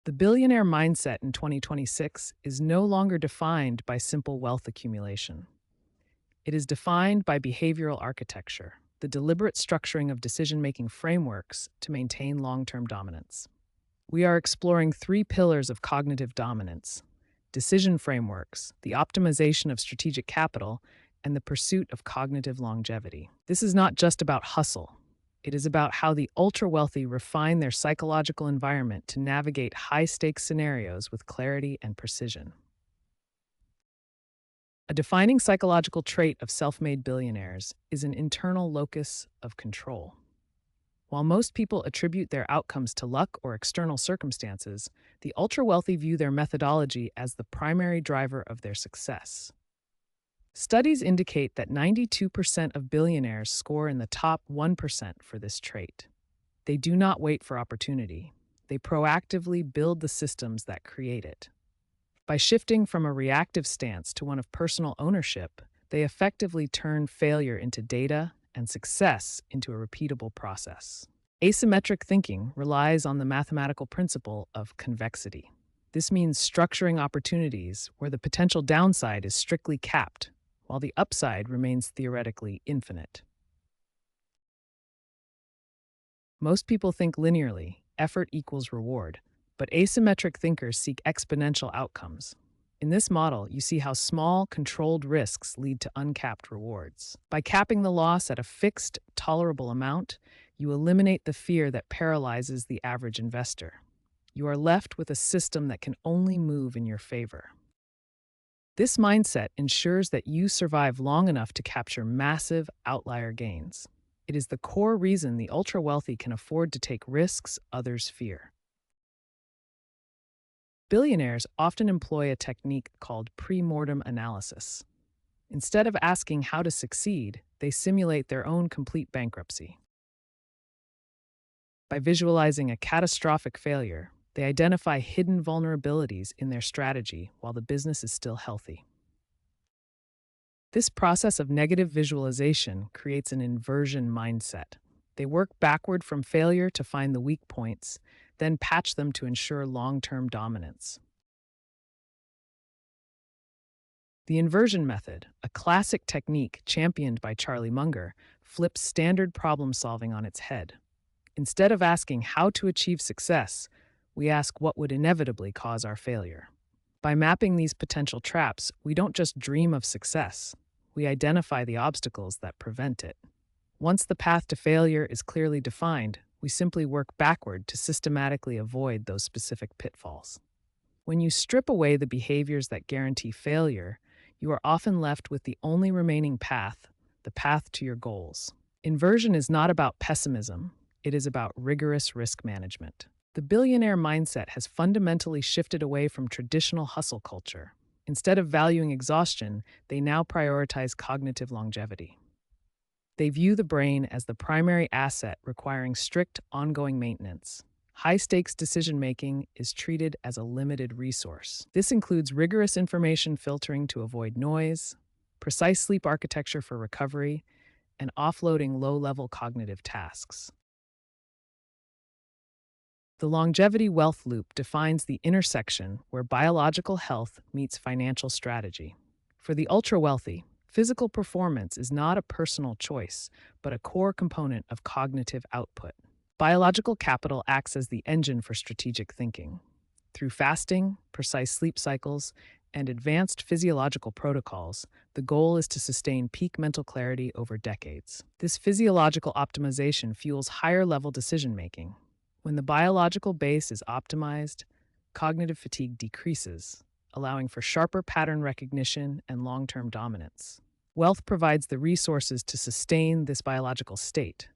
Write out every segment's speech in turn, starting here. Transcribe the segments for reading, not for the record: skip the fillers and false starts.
The billionaire mindset in 2026 is no longer defined by simple wealth accumulation. It is defined by behavioral architecture, the deliberate structuring of decision making frameworks to maintain long term dominance. We are exploring three pillars of cognitive dominance: decision frameworks, the optimization of strategic capital, and the pursuit of cognitive longevity. This is not just about hustle. It is about how the ultra wealthy refine their psychological environment to navigate high stakes scenarios with clarity and precision. A defining psychological trait of self made billionaires is an internal locus of control. While most people attribute their outcomes to luck or external circumstances, the ultra wealthy view their methodology as the primary driver of their success. Studies indicate that 92% of billionaires score in the top 1% for this trait. They do not wait for opportunity. They proactively build the systems that create it. By shifting from a reactive stance to one of personal ownership, they effectively turn failure into data and success into a repeatable process. Asymmetric thinking relies on the mathematical principle of convexity. This means structuring opportunities where the potential downside is strictly capped, while the upside remains theoretically infinite. Most people think linearly, effort equals reward, but asymmetric thinkers seek exponential outcomes. In this model, you see how small, controlled risks lead to uncapped rewards. By capping the loss at a fixed, tolerable amount, you eliminate the fear that paralyzes the average investor. You are left with a system that can only move in your favor. This mindset ensures that you survive long enough to capture massive outlier gains. It is the core reason the ultra-wealthy can afford to take risks others fear. Billionaires often employ a technique called pre-mortem analysis. Instead of asking how to succeed, they simulate their own complete bankruptcy. By visualizing a catastrophic failure, they identify hidden vulnerabilities in their strategy while the business is still healthy. This process of negative visualization creates an inversion mindset. They work backward from failure to find the weak points, then patch them to ensure long-term dominance. The inversion method, a classic technique championed by Charlie Munger, flips standard problem solving on its head. Instead of asking how to achieve success, we ask what would inevitably cause our failure. By mapping these potential traps, we don't just dream of success, we identify the obstacles that prevent it. Once the path to failure is clearly defined, we simply work backward to systematically avoid those specific pitfalls. When you strip away the behaviors that guarantee failure, you are often left with the only remaining path, the path to your goals. Inversion is not about pessimism, it is about rigorous risk management. The billionaire mindset has fundamentally shifted away from traditional hustle culture. Instead of valuing exhaustion, they now prioritize cognitive longevity. They view the brain as the primary asset requiring strict, ongoing maintenance. High-stakes decision-making is treated as a limited resource. This includes rigorous information filtering to avoid noise, precise sleep architecture for recovery, and offloading low-level cognitive tasks. The longevity wealth loop defines the intersection where biological health meets financial strategy. For the ultra-wealthy, physical performance is not a personal choice, but a core component of cognitive output. Biological capital acts as the engine for strategic thinking. Through fasting, precise sleep cycles, and advanced physiological protocols, the goal is to sustain peak mental clarity over decades. This physiological optimization fuels higher-level decision-making. When the biological base is optimized, cognitive fatigue decreases, allowing for sharper pattern recognition and long-term dominance. Wealth provides the resources to sustain this biological state,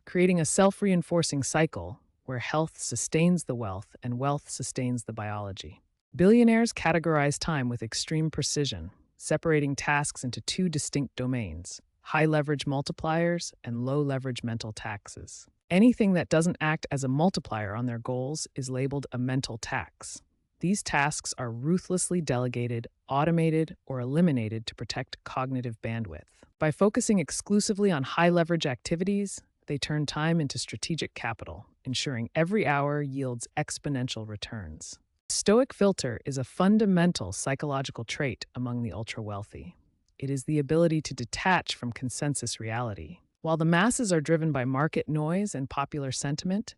creating a self-reinforcing cycle where health sustains the wealth and wealth sustains the biology. Billionaires categorize time with extreme precision, separating tasks into two distinct domains: high-leverage multipliers and low-leverage mental taxes. Anything that doesn't act as a multiplier on their goals is labeled a mental tax. These tasks are ruthlessly delegated, automated, or eliminated to protect cognitive bandwidth. By focusing exclusively on high-leverage activities, they turn time into strategic capital, ensuring every hour yields exponential returns. Stoic filter is a fundamental psychological trait among the ultra-wealthy. It is the ability to detach from consensus reality. While the masses are driven by market noise and popular sentiment,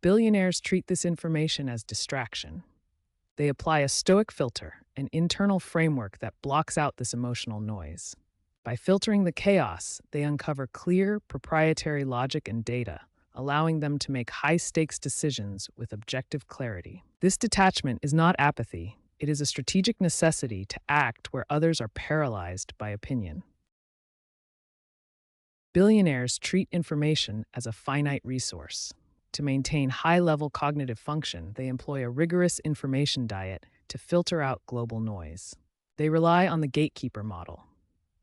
billionaires treat this information as distraction. They apply a stoic filter, an internal framework that blocks out this emotional noise. By filtering the chaos, they uncover clear, proprietary logic and data, allowing them to make high-stakes decisions with objective clarity. This detachment is not apathy. It is a strategic necessity to act where others are paralyzed by opinion. Billionaires treat information as a finite resource. To maintain high-level cognitive function, they employ a rigorous information diet to filter out global noise. They rely on the gatekeeper model,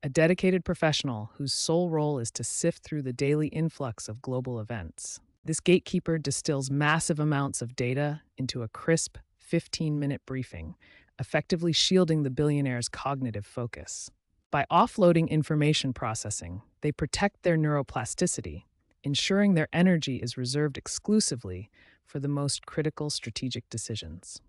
a dedicated professional whose sole role is to sift through the daily influx of global events. This gatekeeper distills massive amounts of data into a crisp, 15-minute briefing, effectively shielding the billionaire's cognitive focus. By offloading information processing, they protect their neuroplasticity, ensuring their energy is reserved exclusively for the most critical strategic decisions.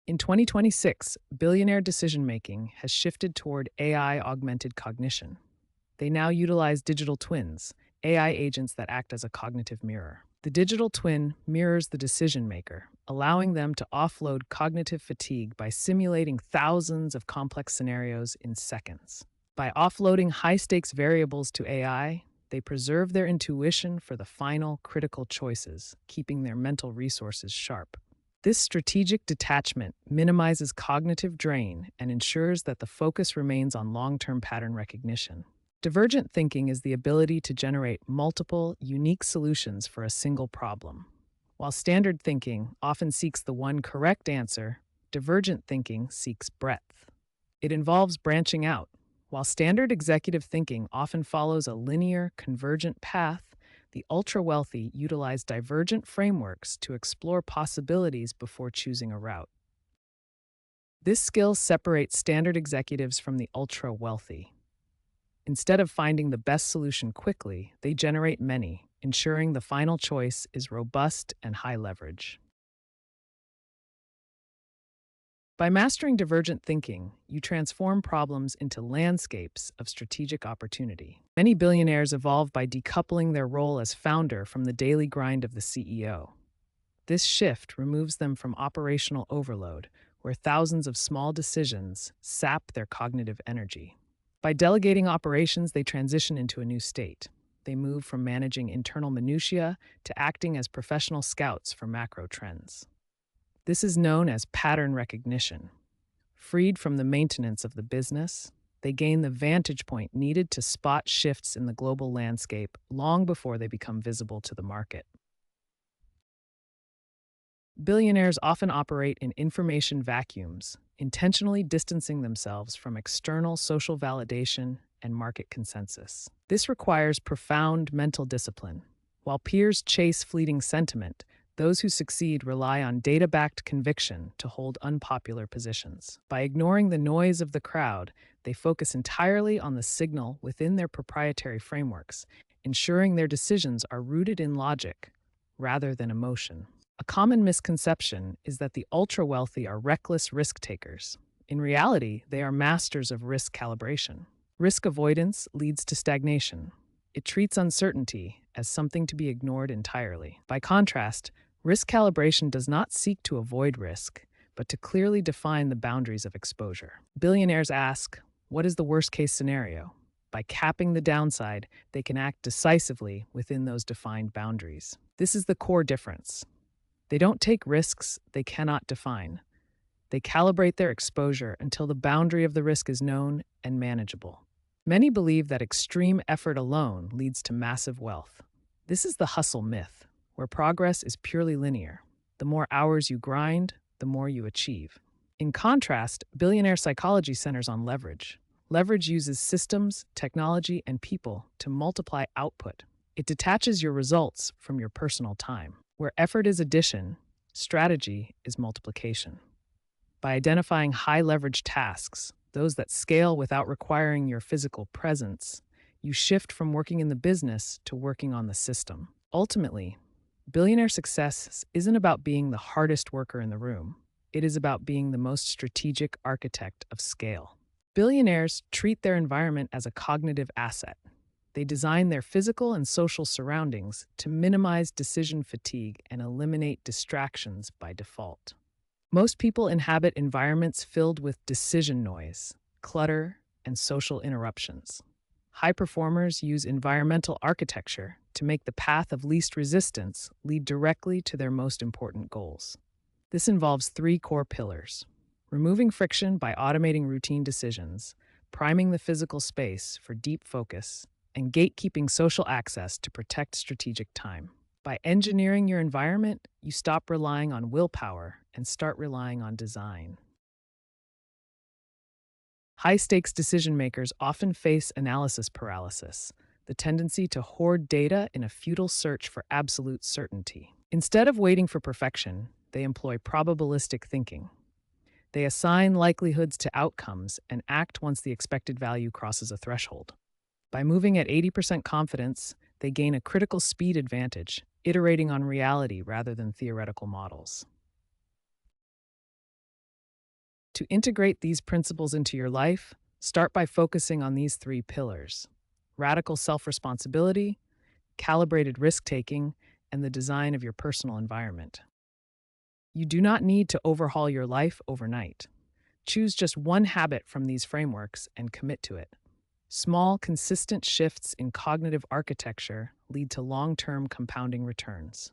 In 2026, billionaire decision-making has shifted toward AI-augmented cognition. They now utilize digital twins, AI agents that act as a cognitive mirror. The digital twin mirrors the decision-maker, allowing them to offload cognitive fatigue by simulating thousands of complex scenarios in seconds. By offloading high-stakes variables to AI, they preserve their intuition for the final, critical choices, keeping their mental resources sharp. This strategic detachment minimizes cognitive drain and ensures that the focus remains on long-term pattern recognition. Divergent thinking is the ability to generate multiple, unique solutions for a single problem. While standard thinking often seeks the one correct answer, divergent thinking seeks breadth. It involves branching out. While standard executive thinking often follows a linear, convergent path, the ultra-wealthy utilize divergent frameworks to explore possibilities before choosing a route. This skill separates standard executives from the ultra-wealthy. Instead of finding the best solution quickly, they generate many, ensuring the final choice is robust and high leverage. By mastering divergent thinking, you transform problems into landscapes of strategic opportunity. Many billionaires evolve by decoupling their role as founder from the daily grind of the CEO. This shift removes them from operational overload, where thousands of small decisions sap their cognitive energy. By delegating operations, they transition into a new state. They move from managing internal minutiae to acting as professional scouts for macro trends. This is known as pattern recognition. Freed from the maintenance of the business, they gain the vantage point needed to spot shifts in the global landscape long before they become visible to the market. Billionaires often operate in information vacuums, intentionally distancing themselves from external social validation and market consensus. This requires profound mental discipline. While peers chase fleeting sentiment, those who succeed rely on data-backed conviction to hold unpopular positions. By ignoring the noise of the crowd, they focus entirely on the signal within their proprietary frameworks, ensuring their decisions are rooted in logic rather than emotion. A common misconception is that the ultra-wealthy are reckless risk-takers. In reality, they are masters of risk calibration. Risk avoidance leads to stagnation. It treats uncertainty as something to be ignored entirely. By contrast, risk calibration does not seek to avoid risk, but to clearly define the boundaries of exposure. Billionaires ask, what is the worst-case scenario? By capping the downside, they can act decisively within those defined boundaries. This is the core difference. They don't take risks they cannot define. They calibrate their exposure until the boundary of the risk is known and manageable. Many believe that extreme effort alone leads to massive wealth. This is the hustle myth, where progress is purely linear. The more hours you grind, the more you achieve. In contrast, billionaire psychology centers on leverage. Leverage uses systems, technology, and people to multiply output. It detaches your results from your personal time. Where effort is addition, strategy is multiplication. By identifying high-leverage tasks, those that scale without requiring your physical presence, you shift from working in the business to working on the system. Ultimately, Billionaire success isn't about being the hardest worker in the room. It is about being the most strategic architect of scale. Billionaires treat their environment as a cognitive asset. They design their physical and social surroundings to minimize decision fatigue and eliminate distractions by default. Most people inhabit environments filled with decision noise, clutter, and social interruptions. High performers use environmental architecture to make the path of least resistance lead directly to their most important goals. This involves three core pillars: removing friction by automating routine decisions, priming the physical space for deep focus, and gatekeeping social access to protect strategic time. By engineering your environment, you stop relying on willpower and start relying on design. High stakes decision makers often face analysis paralysis, the tendency to hoard data in a futile search for absolute certainty. Instead of waiting for perfection, they employ probabilistic thinking. They assign likelihoods to outcomes and act once the expected value crosses a threshold. By moving at 80% confidence, they gain a critical speed advantage, iterating on reality rather than theoretical models. To integrate these principles into your life, start by focusing on these three pillars: radical self responsibility, calibrated risk taking, and the design of your personal environment. You do not need to overhaul your life overnight. Choose just one habit from these frameworks and commit to it. Small, consistent shifts in cognitive architecture lead to long term compounding returns.